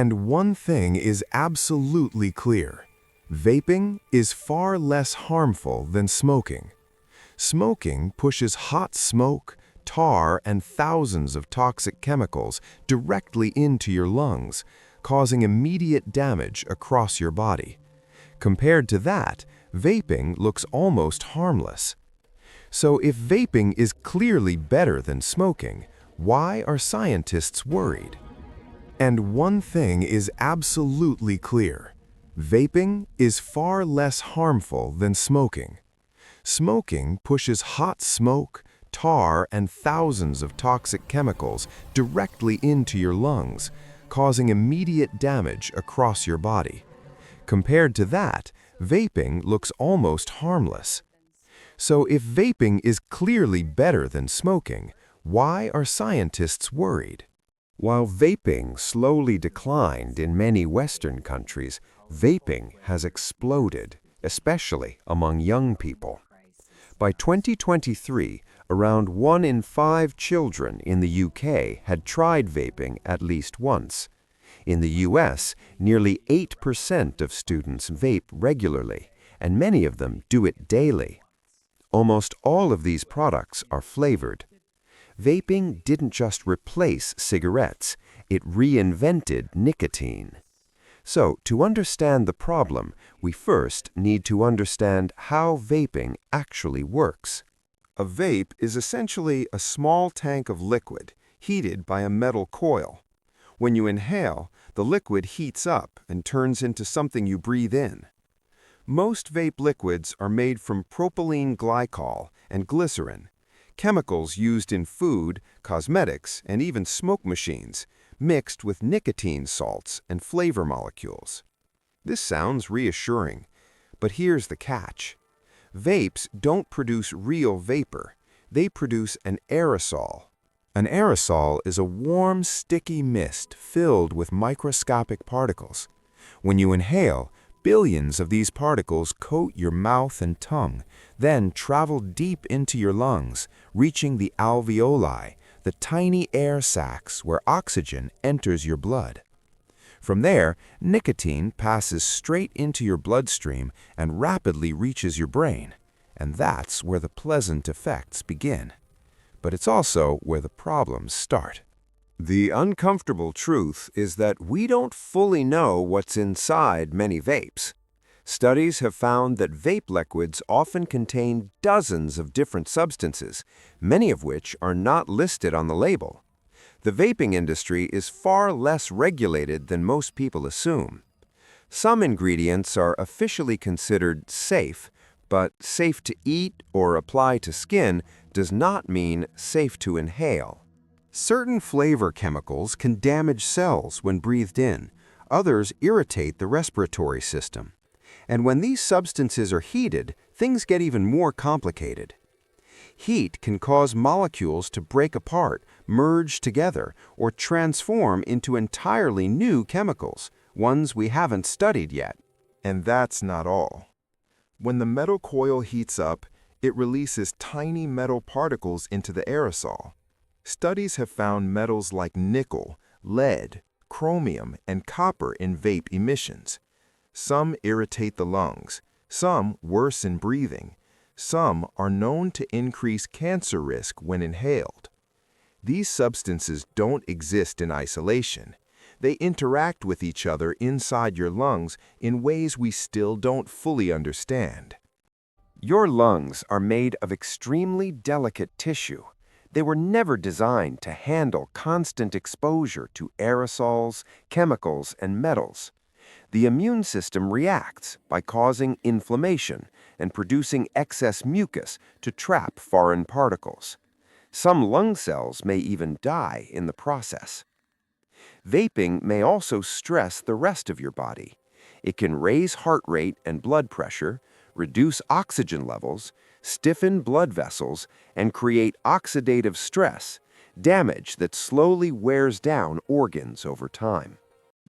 And one thing is absolutely clear. Vaping is far less harmful than smoking. Smoking pushes hot smoke, tar, and thousands of toxic chemicals directly into your lungs, causing immediate damage across your body. Compared to that, vaping looks almost harmless. So if vaping is clearly better than smoking, why are scientists worried? And one thing is absolutely clear. Vaping is far less harmful than smoking. Smoking pushes hot smoke, tar, and thousands of toxic chemicals directly into your lungs, causing immediate damage across your body. Compared to that, vaping looks almost harmless. So if vaping is clearly better than smoking, why are scientists worried? While vaping slowly declined in many Western countries, vaping has exploded, especially among young people. By 2023, around 1 in 5 children in the UK had tried vaping at least once. In the US, nearly 8% of students vape regularly, and many of them do it daily. Almost all of these products are flavored. Vaping didn't just replace cigarettes, it reinvented nicotine. So, to understand the problem, we first need to understand how vaping actually works. A vape is essentially a small tank of liquid, heated by a metal coil. When you inhale, the liquid heats up and turns into something you breathe in. Most vape liquids are made from propylene glycol and glycerin, chemicals used in food, cosmetics, and even smoke machines, mixed with nicotine salts and flavor molecules. This sounds reassuring, but here's the catch. Vapes don't produce real vapor, they produce an aerosol. An aerosol is a warm, sticky mist filled with microscopic particles. When you inhale, billions of these particles coat your mouth and tongue, then travel deep into your lungs, reaching the alveoli, the tiny air sacs where oxygen enters your blood. From there, nicotine passes straight into your bloodstream and rapidly reaches your brain, and that's where the pleasant effects begin. But it's also where the problems start. The uncomfortable truth is that we don't fully know what's inside many vapes. Studies have found that vape liquids often contain dozens of different substances, many of which are not listed on the label. The vaping industry is far less regulated than most people assume. Some ingredients are officially considered safe, but safe to eat or apply to skin does not mean safe to inhale. Certain flavor chemicals can damage cells when breathed in. Others irritate the respiratory system. And when these substances are heated, things get even more complicated. Heat can cause molecules to break apart, merge together, or transform into entirely new chemicals, ones we haven't studied yet. And that's not all. When the metal coil heats up, it releases tiny metal particles into the aerosol. Studies have found metals like nickel, lead, chromium, and copper in vape emissions. Some irritate the lungs, some worsen breathing, some are known to increase cancer risk when inhaled. These substances don't exist in isolation. They interact with each other inside your lungs in ways we still don't fully understand. Your lungs are made of extremely delicate tissue. They were never designed to handle constant exposure to aerosols, chemicals, and metals. The immune system reacts by causing inflammation and producing excess mucus to trap foreign particles. Some lung cells may even die in the process. Vaping may also stress the rest of your body. It can raise heart rate and blood pressure, reduce oxygen levels, stiffen blood vessels, and create oxidative stress, damage that slowly wears down organs over time.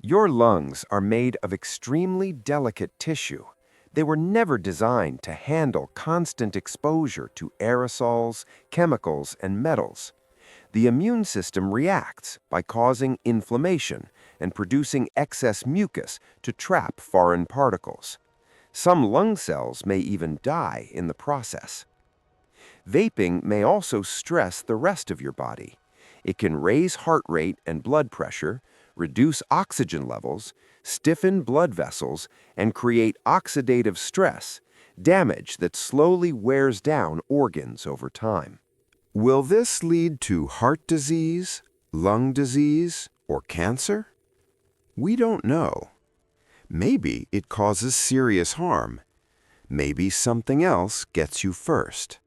Your lungs are made of extremely delicate tissue. They were never designed to handle constant exposure to aerosols, chemicals, and metals. The immune system reacts by causing inflammation and producing excess mucus to trap foreign particles. Some lung cells may even die in the process. Vaping may also stress the rest of your body. It can raise heart rate and blood pressure, reduce oxygen levels, stiffen blood vessels, and create oxidative stress, damage that slowly wears down organs over time. Will this lead to heart disease, lung disease, or cancer? We don't know. Maybe it causes serious harm. Maybe something else gets you first.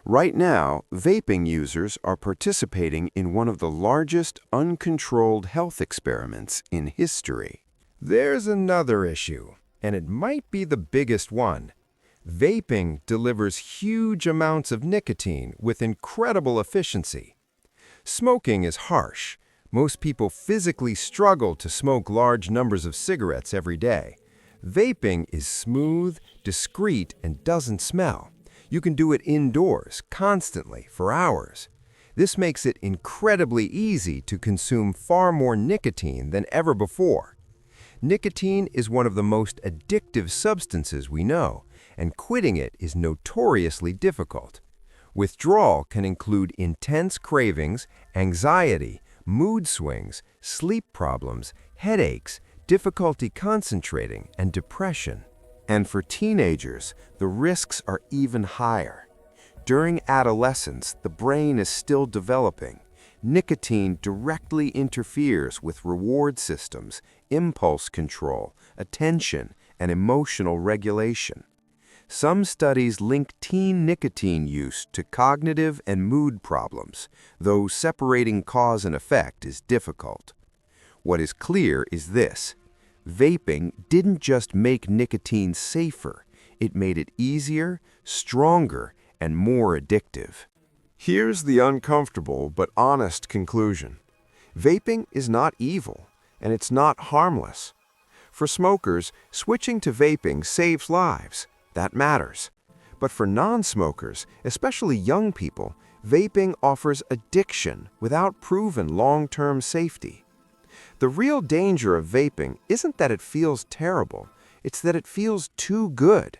Right now, vaping users are participating in one of the largest uncontrolled health experiments in history. There's another issue, and it might be the biggest one. Vaping delivers huge amounts of nicotine with incredible efficiency. Smoking is harsh. Most people physically struggle to smoke large numbers of cigarettes every day. Vaping is smooth, discreet, and doesn't smell. You can do it indoors, constantly, for hours. This makes it incredibly easy to consume far more nicotine than ever before. Nicotine is one of the most addictive substances we know, and quitting it is notoriously difficult. Withdrawal can include intense cravings, anxiety, mood swings, sleep problems, headaches, difficulty concentrating, and depression. And for teenagers, the risks are even higher. During adolescence, the brain is still developing. Nicotine directly interferes with reward systems, impulse control, attention, and emotional regulation. Some studies link teen nicotine use to cognitive and mood problems, though separating cause and effect is difficult. What is clear is this: vaping didn't just make nicotine safer, it made it easier, stronger, and more addictive. Here's the uncomfortable but honest conclusion. Vaping is not evil, and it's not harmless. For smokers, switching to vaping saves lives. That matters. But for non-smokers, especially young people, vaping offers addiction without proven long-term safety. The real danger of vaping isn't that it feels terrible, it's that it feels too good.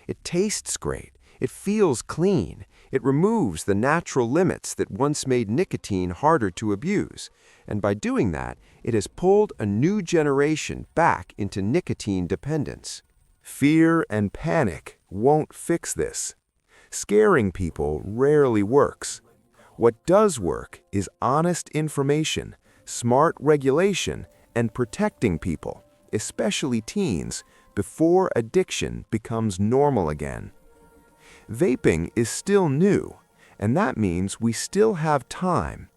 It tastes great, it feels clean, it removes the natural limits that once made nicotine harder to abuse, and by doing that, it has pulled a new generation back into nicotine dependence. Fear and panic won't fix this. Scaring people rarely works. What does work is honest information, smart regulation, and protecting people, especially teens, before addiction becomes normal again. Vaping is still new, and that means we still have time.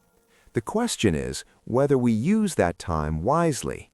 The question is whether we use that time wisely.